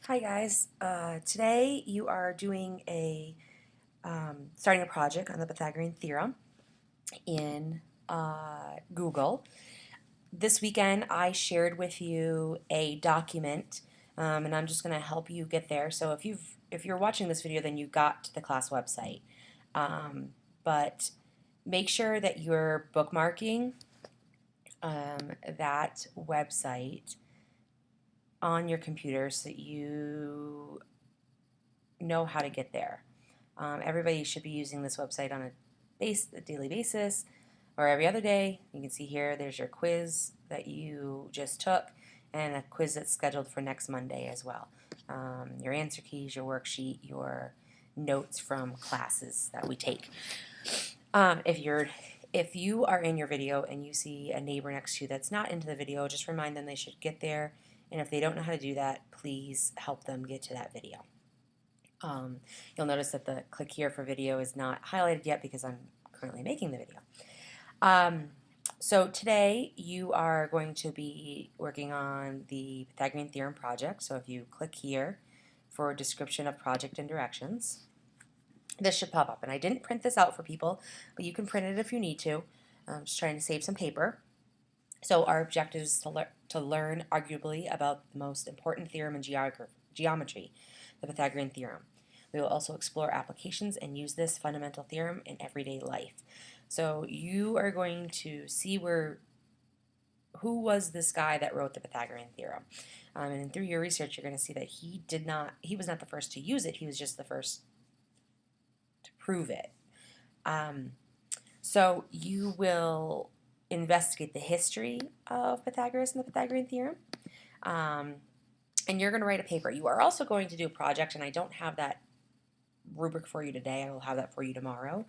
Hi guys, today you are doing starting a project on the Pythagorean theorem in Google. This weekend I shared with you a document, and I'm just going to help you get there. So if you're watching this video, then you got to the class website, but make sure that you're bookmarking that website on your computer so that you know how to get there. Everybody should be using this website on a daily basis or every other day. You can see here there's your quiz that you just took and a quiz that's scheduled for next Monday as well. Your answer keys, your worksheet, your notes from classes that we take. If you are in your video and you see a neighbor next to you that's not into the video, just remind them they should get there. And if they don't know how to do that, please help them get to that video. You'll notice that the click here for video is not highlighted yet because I'm currently making the video. So today you are going to be working on the Pythagorean theorem project. So if you click here for a description of project and directions, this should pop up. And I didn't print this out for people, but you can print it if you need to. I'm just trying to save some paper. So our objective is to learn arguably about the most important theorem in geometry, the Pythagorean theorem. We will also explore applications and use this fundamental theorem in everyday life. So you are going to see who was this guy that wrote the Pythagorean theorem. And through your research, you're going to see that he was not the first to use it, he was just the first to prove it. So you will investigate the history of Pythagoras and the Pythagorean theorem. And you're going to write a paper. You are also going to do a project, and I don't have that rubric for you today. I will have that for you tomorrow.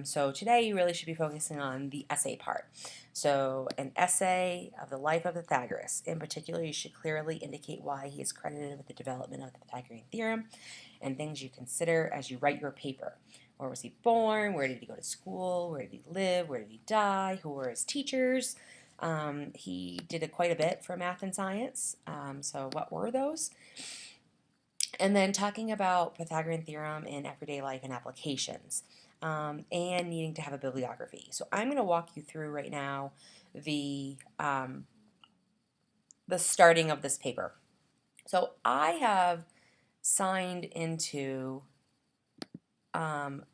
So today you really should be focusing on the essay part. So an essay of the life of Pythagoras. In particular, you should clearly indicate why he is credited with the development of the Pythagorean theorem and things you consider as you write your paper. Where was he born? Where did he go to school? Where did he live? Where did he die? Who were his teachers? He did quite a bit for math and science. So what were those? And then talking about Pythagorean theorem in everyday life and applications, and needing to have a bibliography. So I'm going to walk you through right now the starting of this paper. So I have signed into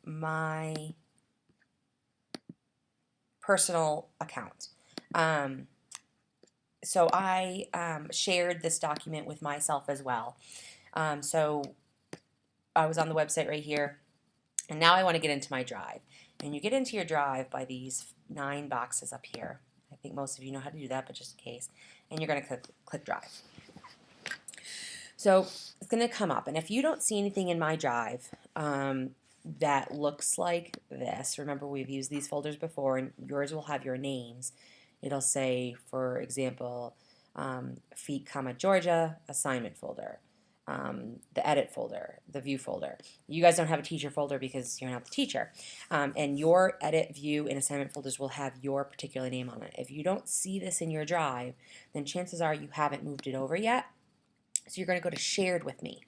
my personal account. So I shared this document with myself as well. So I was on the website right here, and now I want to get into my drive. And you get into your drive by these 9 boxes up here. I think most of you know how to do that, but just in case. And you're going to click drive. So it's going to come up, and if you don't see anything in my drive that looks like this, remember we've used these folders before, and yours will have your names. It'll say, for example, Feet, Georgia, assignment folder. The edit folder, the view folder. You guys don't have a teacher folder because you're not the teacher. And your edit, view, and assignment folders will have your particular name on it. If you don't see this in your drive, then chances are you haven't moved it over yet. So you're going to go to shared with me.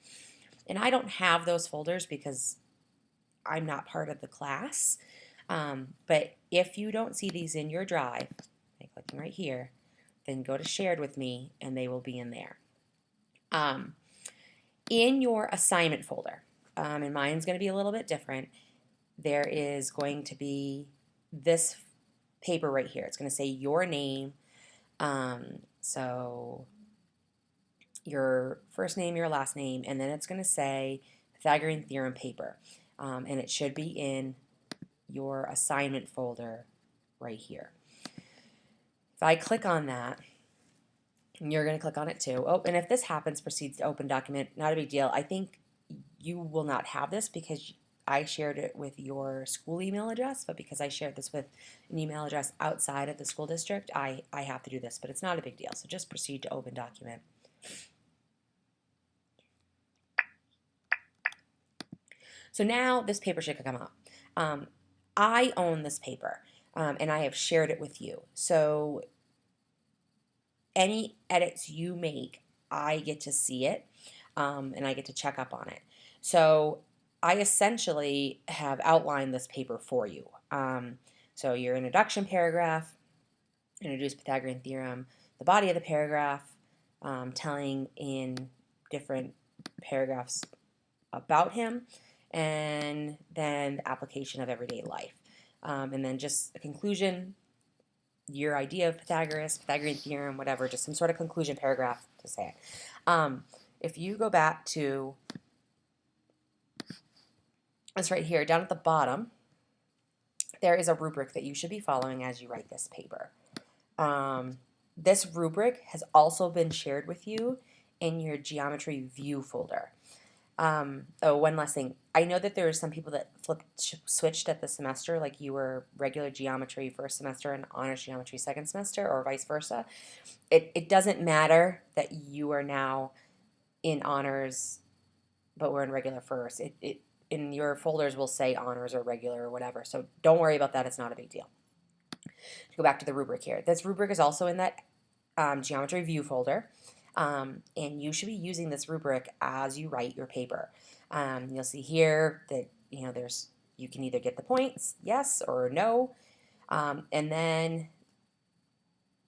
And I don't have those folders because I'm not part of the class. But if you don't see these in your drive, by clicking right here, then go to shared with me and they will be in there. In your assignment folder, and mine's going to be a little bit different, there is going to be this paper right here. It's going to say your name, so your first name, your last name, and then it's going to say Pythagorean theorem paper, and it should be in your assignment folder right here. If I click on that, and you're going to click on it too. Oh, and if this happens, proceeds to open document, not a big deal. I think you will not have this because I shared it with your school email address, but because I shared this with an email address outside of the school district, I have to do this, but it's not a big deal. So just proceed to open document. So now this paper should come up. I own this paper, and I have shared it with you. So any edits you make, I get to see it. and I get to check up on it. So I essentially have outlined this paper for you. So your introduction paragraph, introduce Pythagorean theorem, the body of the paragraph, telling in different paragraphs about him, and then the application of everyday life. And then just a conclusion, your idea of Pythagoras, Pythagorean theorem, whatever, just some sort of conclusion paragraph to say it. If you go back to this right here, down at the bottom, there is a rubric that you should be following as you write this paper. This rubric has also been shared with you in your geometry view folder. Oh, one last thing. I know that there are some people that switched at the semester, like you were regular geometry first semester and honors geometry second semester, or vice versa. It doesn't matter that you are now in honors, but we're in regular first. It in your folders will say honors or regular or whatever, so don't worry about that. It's not a big deal. Go back to the rubric here. This rubric is also in that geometry view folder. And you should be using this rubric as you write your paper. You'll see here that you can either get the points, yes or no, and then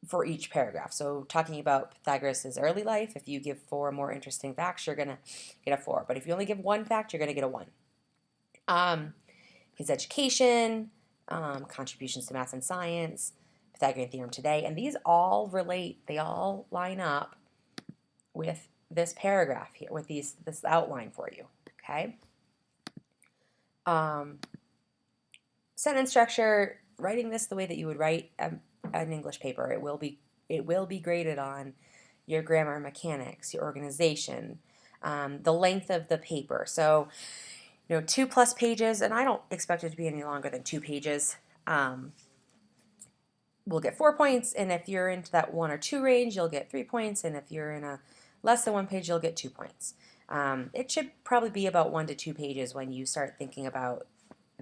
for each paragraph. So talking about Pythagoras' early life, if you give 4 more interesting facts, you're going to get a 4. But if you only give 1 fact, you're going to get a 1. His education, contributions to math and science, Pythagorean theorem today, and these all relate, they all line up with this paragraph here, with this outline for you, okay? Sentence structure, writing this the way that you would write an English paper. It will be graded on your grammar mechanics, your organization, the length of the paper. So, 2+ pages, and I don't expect it to be any longer than 2 pages. We'll get 4 points, and if you're into that 1 or 2 range, you'll get 3 points, and if you're in a less than 1 page, you'll get 2 points. It should probably be about 1 to 2 pages when you start thinking about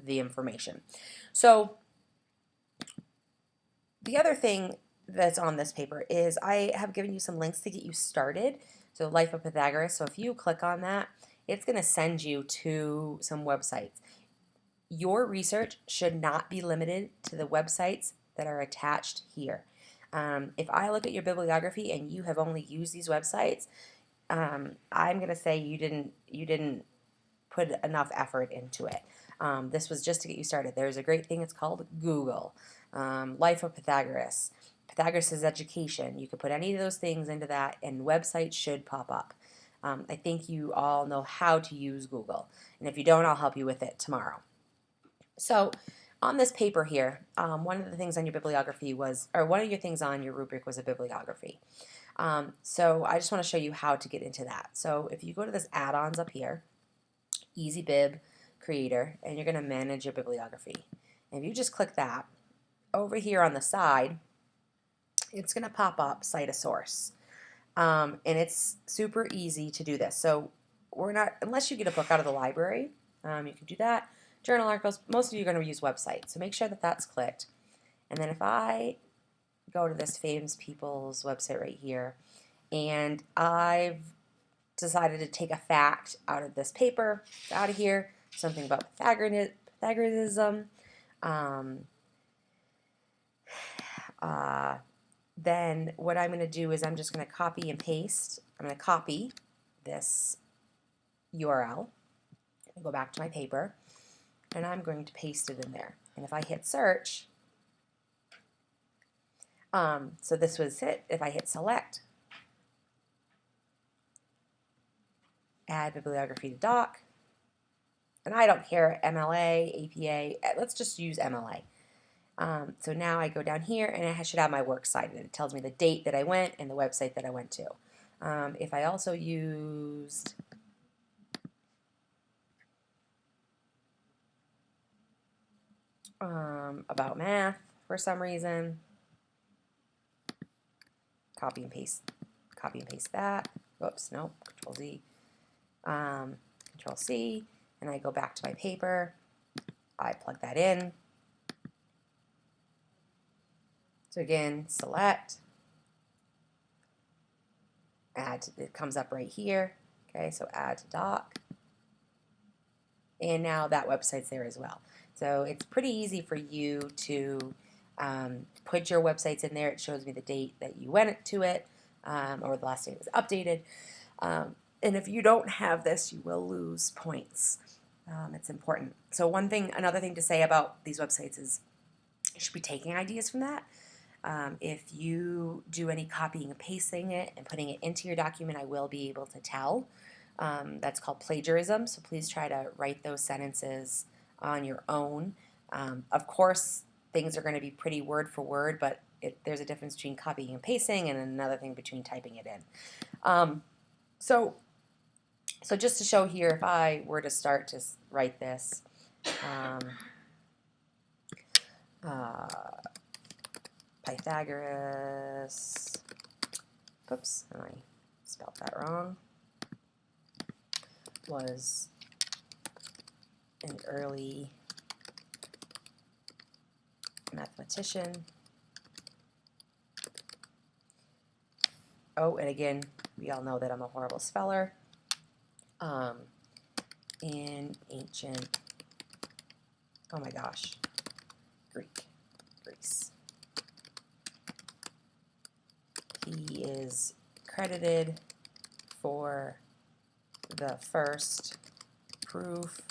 the information. So the other thing that's on this paper is I have given you some links to get you started. So Life of Pythagoras. So if you click on that, it's going to send you to some websites. Your research should not be limited to the websites that are attached here. If I look at your bibliography and you have only used these websites, I'm going to say you didn't put enough effort into it. This was just to get you started. There's a great thing, it's called Google. Life of Pythagoras, Pythagoras' education. You could put any of those things into that and websites should pop up. I think you all know how to use Google, and if you don't, I'll help you with it tomorrow. So on this paper here, one of the things on your bibliography was, or one of your things on your rubric was a bibliography. So I just want to show you how to get into that. So if you go to this add-ons up here, Easy Bib Creator, and you're going to manage your bibliography. And if you just click that, over here on the side, it's going to pop up Cite a Source. And it's super easy to do this. So we're not, unless you get a book out of the library, you can do that. Journal articles, most of you are going to use websites. So make sure that that's clicked. And then if I go to this Famous People's website right here, and I've decided to take a fact out of this paper, out of here, something about Pythagoreanism, then what I'm going to do is I'm just going to copy and paste. I'm going to copy this URL, go back to my paper, and I'm going to paste it in there. And if I hit search, so this was it. If I hit select, add bibliography to doc, and I don't care, MLA, APA, let's just use MLA. So now I go down here and I should have my works cited. It tells me the date that I went and the website that I went to. If I also used about math for some reason, copy and paste that. Whoops, nope, Control Z, Control C, and I go back to my paper. I plug that in. So again, select, add, it comes up right here. Okay, so add to doc. And now that website's there as well. So it's pretty easy for you to put your websites in there. It shows me the date that you went to it, or the last date it was updated. And if you don't have this, you will lose points. It's important. So another thing to say about these websites is you should be taking ideas from that. If you do any copying and pasting it and putting it into your document, I will be able to tell. That's called plagiarism, so please try to write those sentences on your own. Of course, things are going to be pretty word for word, but there's a difference between copying and pasting and another thing between typing it in. So just to show here, if I were to start to write this, Pythagoras, oops, I spelled that wrong, was an early mathematician. Oh, and again, we all know that I'm a horrible speller. In ancient, oh my gosh, Greece. He is credited for the first proof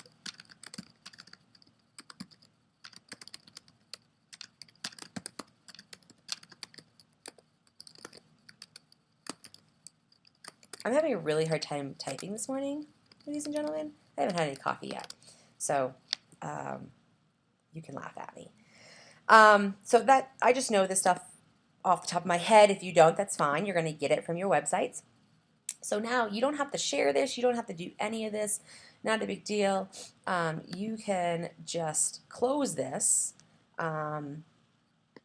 I'm having a really hard time typing this morning, ladies and gentlemen. I haven't had any coffee yet, so you can laugh at me. So that I just know this stuff off the top of my head. If you don't, that's fine. You're going to get it from your websites. So now you don't have to share this. You don't have to do any of this. Not a big deal. You can just close this, and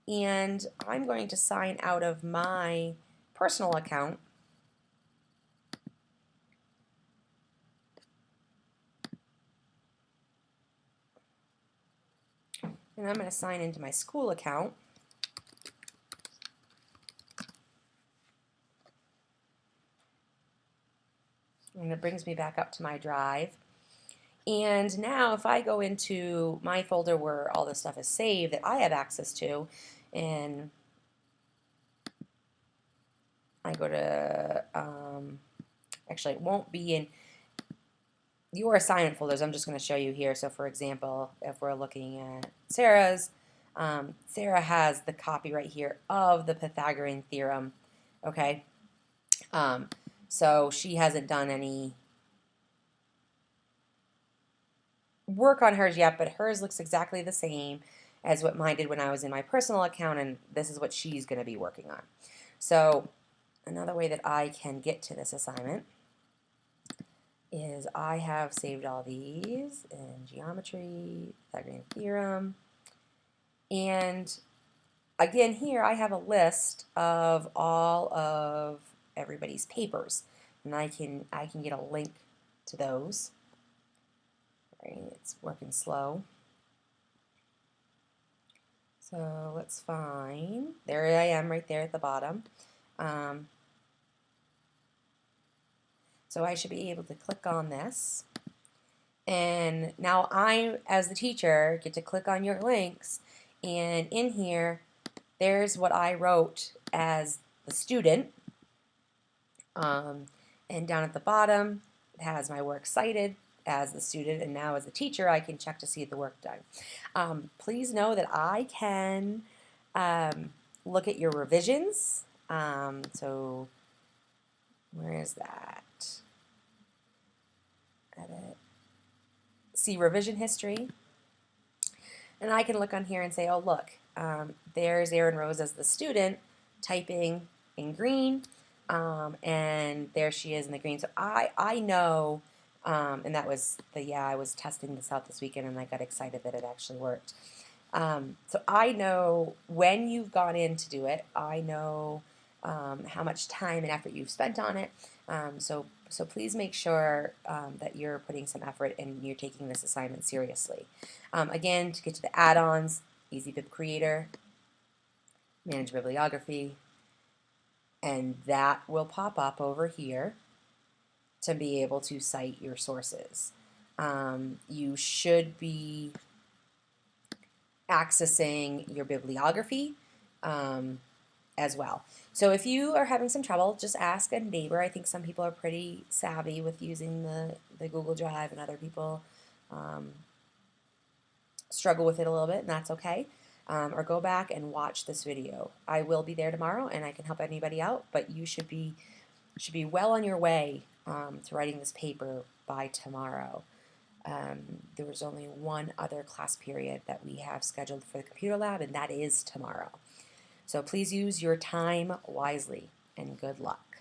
I'm going to sign out of my personal account. And I'm going to sign into my school account. And it brings me back up to my drive. And now if I go into my folder where all this stuff is saved that I have access to, and I go to, actually it won't be in your assignment folders, I'm just going to show you here. So for example, if we're looking at Sarah's, Sarah has the copy right here of the Pythagorean theorem, okay? So she hasn't done any work on hers yet, but hers looks exactly the same as what mine did when I was in my personal account, and this is what she's going to be working on. So another way that I can get to this assignment is I have saved all these in geometry, Pythagorean theorem, and again here I have a list of all of everybody's papers, and I can get a link to those. Right, it's working slow. So let's find, there I am right there at the bottom. So I should be able to click on this, and now I, as the teacher, get to click on your links, and in here there's what I wrote as the student, and down at the bottom it has my works cited as the student, and now as a teacher I can check to see the work done. Please know that I can look at your revisions. So where is that? Edit. See revision history, and I can look on here and say, oh look, there's Erin-Rose as the student typing in green, and there she is in the green. So I know, and that was I was testing this out this weekend and I got excited that it actually worked. So I know when you've gone in to do it. I know how much time and effort you've spent on it. So please make sure that you're putting some effort and you're taking this assignment seriously. Again, to get to the add-ons, EasyBib Creator, Manage Bibliography, and that will pop up over here. to be able to cite your sources. You should be accessing your bibliography as well. So if you are having some trouble, just ask a neighbor. I think some people are pretty savvy with using the Google Drive, and other people struggle with it a little bit, and that's okay. Or go back and watch this video. I will be there tomorrow, and I can help anybody out, but you should be well on your way to writing this paper by tomorrow. There was only one other class period that we have scheduled for the computer lab, and that is tomorrow. So please use your time wisely, and good luck.